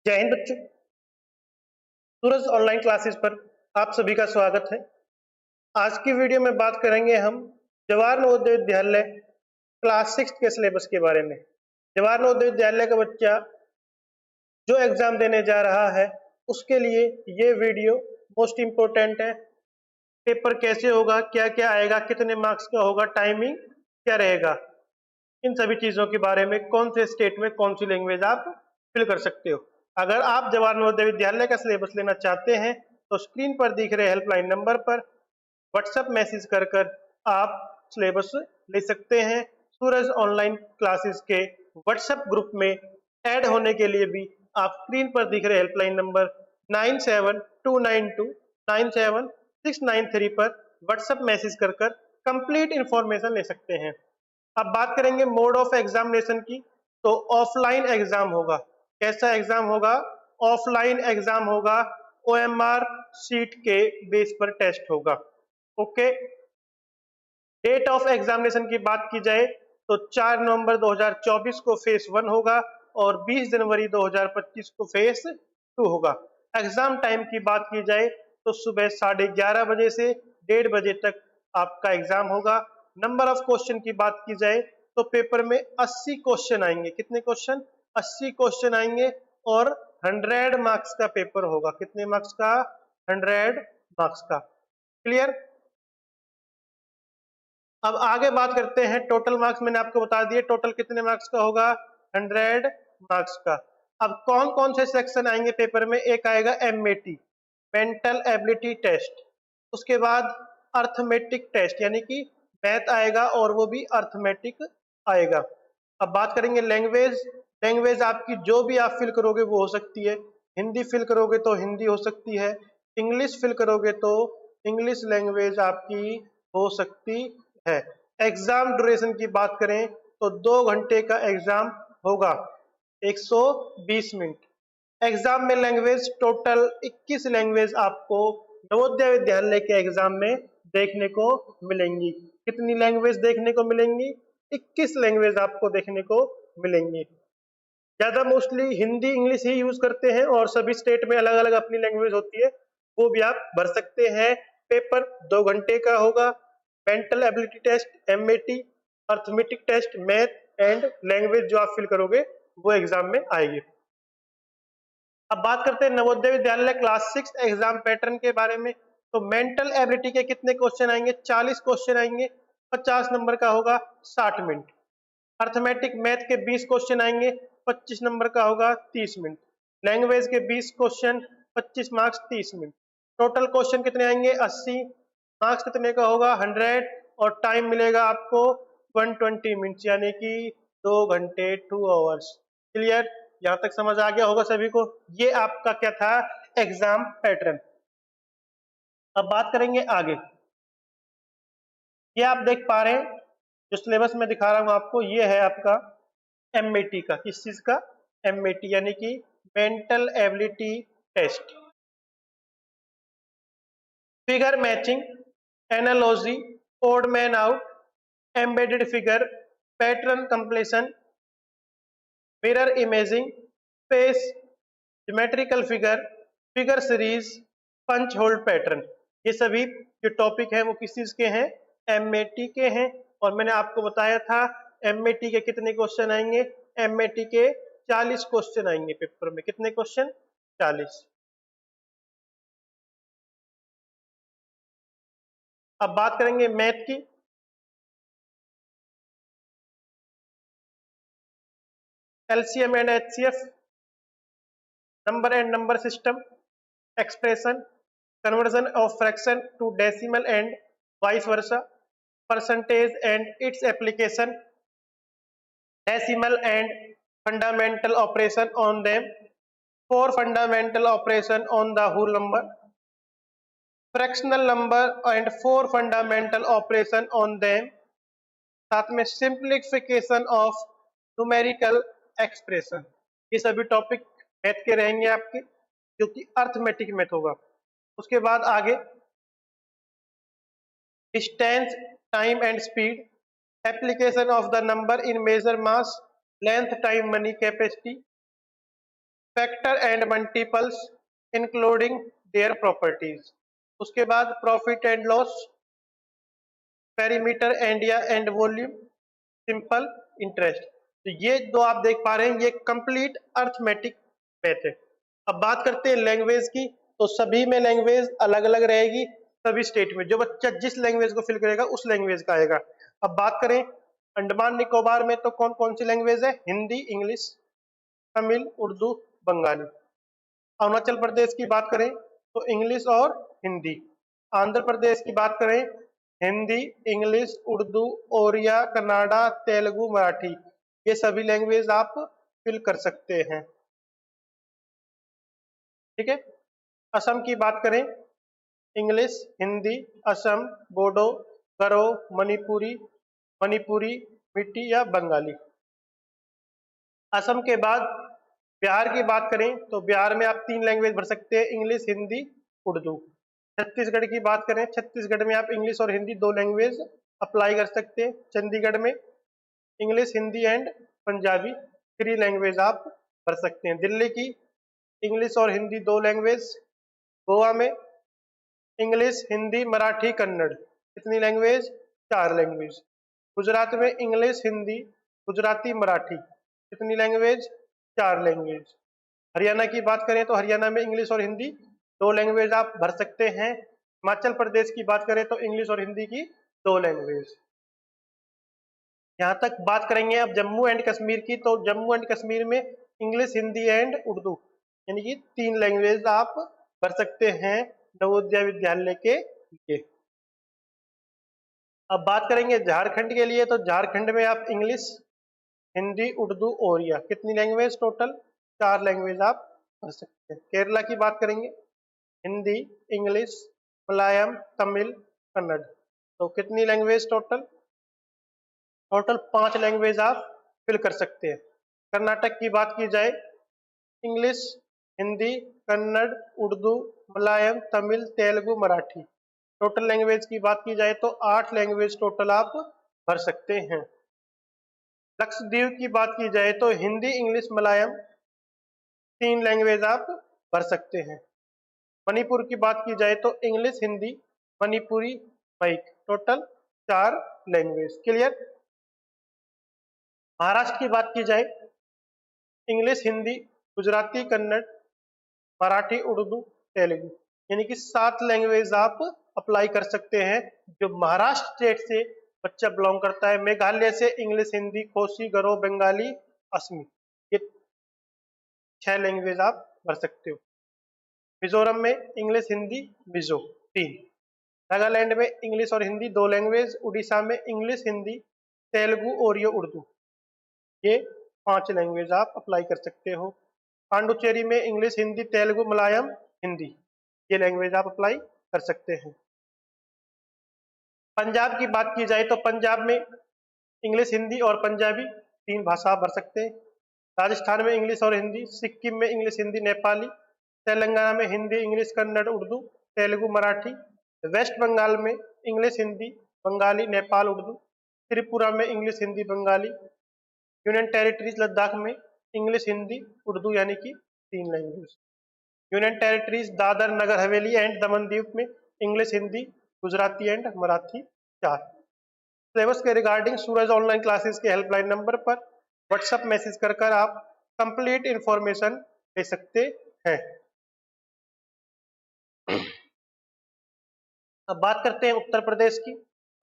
जय हिंद बच्चों। सूरज online classes पर आप सभी का स्वागत है। आज की वीडियो में बात करेंगे हम जवाहर नवोदय विद्यालय क्लास 6 के सिलेबस के बारे में। जवाहर नवोदय विद्यालय का बच्चा जो एग्जाम देने जा रहा है उसके लिए ये वीडियो मोस्ट इम्पोर्टेंट है। पेपर कैसे होगा, क्या क्या आएगा, कितने मार्क्स का होगा, टाइमिंग क्या रहेगा, इन सभी चीजों के बारे में, कौन से स्टेट में कौन सी लैंग्वेज आप फिल कर सकते हो। अगर आप जवाहर नवोदय विद्यालय का सिलेबस लेना चाहते हैं तो स्क्रीन पर दिख रहे हेल्पलाइन नंबर पर व्हाट्सएप मैसेज कर कर आप सिलेबस ले सकते हैं। सूरज ऑनलाइन क्लासेस के व्हाट्सएप ग्रुप में ऐड होने के लिए भी आप स्क्रीन पर दिख रहे हेल्पलाइन नंबर 9729297693 पर व्हाट्सएप मैसेज कर कर कंप्लीट इंफॉर्मेशन ले सकते हैं। अब बात करेंगे मोड ऑफ एग्जामिनेशन की, तो ऑफलाइन एग्जाम होगा। कैसा एग्जाम होगा? ऑफलाइन एग्जाम होगा। ओएमआर सीट के बेस पर टेस्ट होगा। ओके। डेट ऑफ एग्जामिनेशन की बात की जाए तो 4 नवंबर 2024 को फेज 1 होगा और 20 जनवरी 2025 को फेज 2 होगा। एग्जाम टाइम की बात की जाए तो सुबह 11:30 बजे से 1:30 बजे तक आपका एग्जाम होगा। नंबर ऑफ क्वेश्चन की बात की जाए तो पेपर में 80 क्वेश्चन आएंगे। कितने क्वेश्चन? 80 क्वेश्चन आएंगे और 100 मार्क्स का पेपर होगा। कितने मार्क्स का? 100 मार्क्स का। क्लियर? अब आगे बात करते हैं टोटल मार्क्स। मैंने आपको बता दिए टोटल कितने मार्क्स का होगा, 100 मार्क्स का। अब कौन कौन से सेक्शन आएंगे पेपर में? एक आएगा एमएटी, मेंटल एबिलिटी टेस्ट। उसके बाद अर्थमेटिक टेस्ट, यानी कि मैथ आएगा और वो भी अर्थमेटिक आएगा। अब बात करेंगे लैंग्वेज। लैंग्वेज आपकी जो भी आप फिल करोगे वो हो सकती है। हिंदी फिल करोगे तो हिंदी हो सकती है, इंग्लिश फिल करोगे तो इंग्लिश लैंग्वेज आपकी हो सकती है। एग्जाम ड्यूरेशन की बात करें तो 2 घंटे का एग्जाम होगा, 120 मिनट। एग्जाम में लैंग्वेज टोटल 21 लैंग्वेज आपको नवोदय विद्यालय के एग्जाम में देखने को मिलेंगी। कितनी लैंग्वेज देखने को मिलेंगी? 21 लैंग्वेज आपको देखने को मिलेंगी। ज्यादा मोस्टली हिंदी इंग्लिश ही यूज करते हैं और सभी स्टेट में अलग अलग अपनी लैंग्वेज होती है, वो भी आप भर सकते हैं। पेपर 2 घंटे का होगा। Mental ability test, MAT, arithmetic test, math and language जो आप फिल करोगे वो एग्जाम में आएगी। अब बात करते हैं Navodaya Vidyalaya class 6 exam pattern के बारे में। तो मेंटल एबिलिटी के कितने क्वेश्चन आएंगे? 40 क्वेश्चन आएंगे, 50 नंबर का होगा, 60 मिनट। अर्थमेटिक मैथ के 20 क्वेश्चन आएंगे, 25 नंबर का होगा, 30 मिनट। लैंग्वेज के 20 question, 25 marks, 30 minute. Total question कितने आएंगे? 80। मार्क्स कितने का होगा? 100। और टाइम मिलेगा आपको 120 मिनट्स, यानी कि 2 घंटे, 2 आवर्स। क्लियर? यहाँ तक समझ आ गया होगा सभी को। ये आपका क्या था? Exam pattern. अब बात करेंगे आगे। ये आप देख पा रहे हैं जो सिलेबस में दिखा रहा हूं आपको, ये है आपका एमएटी का। किस चीज का? एमएटी, यानी कि mental ability test. Figure matching, analogy, odd man out, embedded figure, pattern completion, mirror imaging, face, geometrical figure, figure series, punch hold pattern. ये सभी जो टॉपिक हैं वो किस चीज के हैं? एमएटी के हैं। और मैंने आपको बताया था एमएटी के कितने क्वेश्चन आएंगे? एमएटी के 40 क्वेश्चन आएंगे पेपर में। कितने क्वेश्चन? 40। अब बात करेंगे मैथ की। LCM and HCF, number and number system, expression, conversion of fraction to decimal and vice versa, percentage and its application, decimal and fundamental operation on them, 4 fundamental operation on the whole number, fractional number and 4 fundamental operation on them, साथ में simplification of numerical expression. ये सभी topic math के रहेंगे आपके, जो कि arithmetic math होगा। उसके बाद आगे distance, time and speed, application of the number in measure mass, length, time, money, capacity, factor and multiples including their properties. उसके बाद प्रॉफिट एंड लॉस, पेरीमीटर एंडिया एंड वॉल्यूम, सिंपल इंटरेस्ट। तो ये दो आप देख पा रहे हैं, ये कंप्लीट अर्थमेटिक मैथ है। अब बात करते हैं लैंग्वेज की, तो सभी में लैंग्वेज अलग अलग रहेगी, सभी स्टेट में जो बच्चा जिस लैंग्वेज को फिल करेगा उस लैंग्वेज का आएगा। अब बात करें अंडमान निकोबार में, तो कौन कौन सी लैंग्वेज है? हिंदी, इंग्लिश, तमिल, उर्दू, बंगाली। अरुणाचल प्रदेश की बात करें तो इंग्लिश और हिंदी। आंध्र प्रदेश की बात करें हिंदी, इंग्लिश, उर्दू, ओरिया, कन्नाडा, तेलुगु, मराठी। ये सभी लैंग्वेज आप फिल कर सकते हैं। ठीक है। असम की बात करें इंग्लिश, हिंदी, असम, बोडो, गरो, मणिपुरी, मणिपुरी, मिट्टी या बंगाली। असम के बाद बिहार की बात करें तो बिहार में आप 3 लैंग्वेज भर सकते हैं, इंग्लिश, हिंदी, उर्दू। छत्तीसगढ़ की बात करें, छत्तीसगढ़ में आप इंग्लिश और हिंदी 2 लैंग्वेज अप्लाई कर सकते हैं। चंडीगढ़ में English, Hindi and Punjabi 3 language आप भर सकते हैं। दिल्ली की इंग्लिश और हिंदी 2 लैंग्वेज। गोवा में इंग्लिश, हिंदी, मराठी, कन्नड़ कितनी लैंग्वेज? 4 लैंग्वेज। गुजरात में इंग्लिश, हिंदी, गुजराती, मराठी कितनी लैंग्वेज? 4 लैंग्वेज। हरियाणा की बात करें तो हरियाणा में इंग्लिश और हिंदी 2 लैंग्वेज आप भर सकते हैं। हिमाचल प्रदेश की बात करें तो इंग्लिश और हिंदी की 2 लैंग्वेज। यहाँ तक बात करेंगे अब जम्मू एंड कश्मीर की, तो जम्मू एंड कश्मीर में इंग्लिश, हिंदी एंड उर्दू यानी कि 3 लैंग्वेज आप भर सकते हैं नवोदय विद्यालय के लिए। अब बात करेंगे झारखंड के लिए, तो झारखंड में आप इंग्लिश, हिंदी, उर्दू, ओरिया कितनी लैंग्वेज? टोटल 4 लैंग्वेज आप भर सकते हैं। केरला की बात करेंगे हिंदी, इंग्लिश, मलयालम, तमिल, कन्नड़ तो कितनी लैंग्वेज? टोटल 5 लैंग्वेज आप फिल कर सकते हैं। कर्नाटक की बात की जाए English, Hindi, Kannada, Urdu, Malayalam, Tamil, Telugu, Marathi. Total language की बात की जाए तो 8 लैंग्वेज टोटल आप भर सकते हैं। लक्षद्वीप की बात की जाए तो हिंदी, इंग्लिश, मलयालम 3 लैंग्वेज आप भर सकते हैं। मणिपुर की बात की जाए तो इंग्लिश, हिंदी, मणिपुरी, मैक टोटल 4 लैंग्वेज। क्लियर। महाराष्ट्र की बात की जाए इंग्लिश, हिंदी, गुजराती, कन्नड़, मराठी, उर्दू, तेलुगु यानी कि 7 लैंग्वेज आप अप्लाई कर सकते हैं। जो महाराष्ट्र स्टेट से बच्चा बिलोंग करता है, मेघालय से इंग्लिश, हिंदी, कोसी, गरो, बंगाली, असमी ये 6 लैंग्वेज आप भर सकते हो। मिजोरम में इंग्लिश, हिंदी, मिजो 3। नागालैंड में इंग्लिश और हिंदी 2 लैंग्वेज। उड़ीसा में इंग्लिश, हिंदी, तेलुगु, ओरियो, उर्दू ये 5 लैंग्वेज आप अप्लाई कर सकते हो। पांडुचेरी में इंग्लिश, हिंदी, तेलुगु, मलयालम, हिंदी ये लैंग्वेज आप अप्लाई कर सकते हैं। पंजाब की बात की जाए तो पंजाब में इंग्लिश, हिंदी और पंजाबी 3 भाषा आप भर सकते हैं। राजस्थान में इंग्लिश और हिंदी, सिक्किम में इंग्लिश, हिंदी, नेपाली, तेलंगाना में हिंदी, इंग्लिश, कन्नड़, उर्दू, तेलुगु, मराठी, वेस्ट बंगाल में इंग्लिश, हिंदी, बंगाली, नेपाल, उर्दू, त्रिपुरा में English, Hindi, Bengali, union territories Ladakh में इंग्लिश, हिंदी, उर्दू यानी कि 3 language. Union territories Dadar Nagar Haveli and Daman Diu में English, Hindi, Gujarati and Marathi 4। Syllabus के रिगार्डिंग सूरज ऑनलाइन क्लासेस के हेल्पलाइन नंबर पर व्हाट्सएप मैसेज कर आप कंप्लीट इंफॉर्मेशन ले सकते हैं। अब बात करते हैं उत्तर प्रदेश की,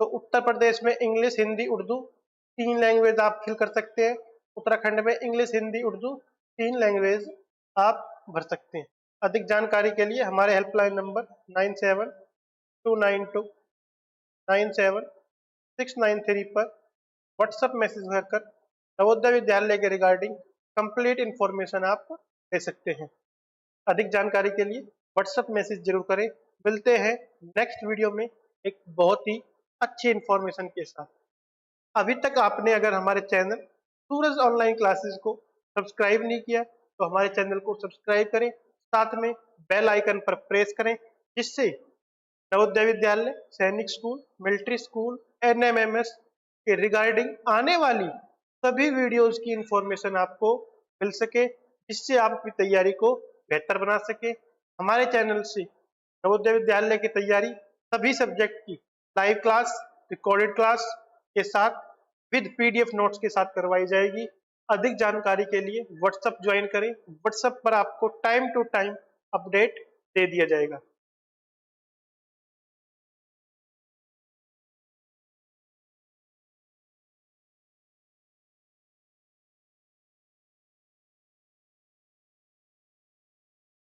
तो उत्तर प्रदेश में इंग्लिश, हिंदी, उर्दू 3 लैंग्वेज आप फिल कर सकते हैं। उत्तराखंड में इंग्लिश, हिंदी, उर्दू 3 लैंग्वेज आप भर सकते हैं। अधिक जानकारी के लिए हमारे हेल्पलाइन नंबर 9729297693 पर व्हाट्सएप मैसेज कर नवोदय विद्यालय के रिगार्डिंग कंप्लीट इंफॉर्मेशन आप ले सकते हैं। अधिक जानकारी के लिए व्हाट्सएप मैसेज जरूर करें। मिलते हैं नेक्स्ट वीडियो में एक बहुत ही अच्छी इंफॉर्मेशन के साथ। अभी तक आपने अगर हमारे चैनल सूरज ऑनलाइन क्लासेस को सब्सक्राइब नहीं किया तो हमारे चैनल को सब्सक्राइब करें, साथ में बेल आइकन पर प्रेस करें, जिससे नवोदय विद्यालय, सैनिक स्कूल, मिलिट्री स्कूल, एनएमएमएस के रिगार्डिंग आने वाली सभी वीडियोस की इंफॉर्मेशन आपको मिल सके। जिससे आप अपनी तैयारी को बेहतर बना सके। हमारे चैनल से नवोदय विद्यालय की तैयारी सभी सब्जेक्ट की लाइव क्लास, रिकॉर्डेड क्लास के साथ विद पीडीएफ नोट्स के साथ करवाई जाएगी। अधिक जानकारी के लिए व्हाट्सएप ज्वाइन करें। व्हाट्सएप पर आपको टाइम टू टाइम अपडेट दे दिया जाएगा।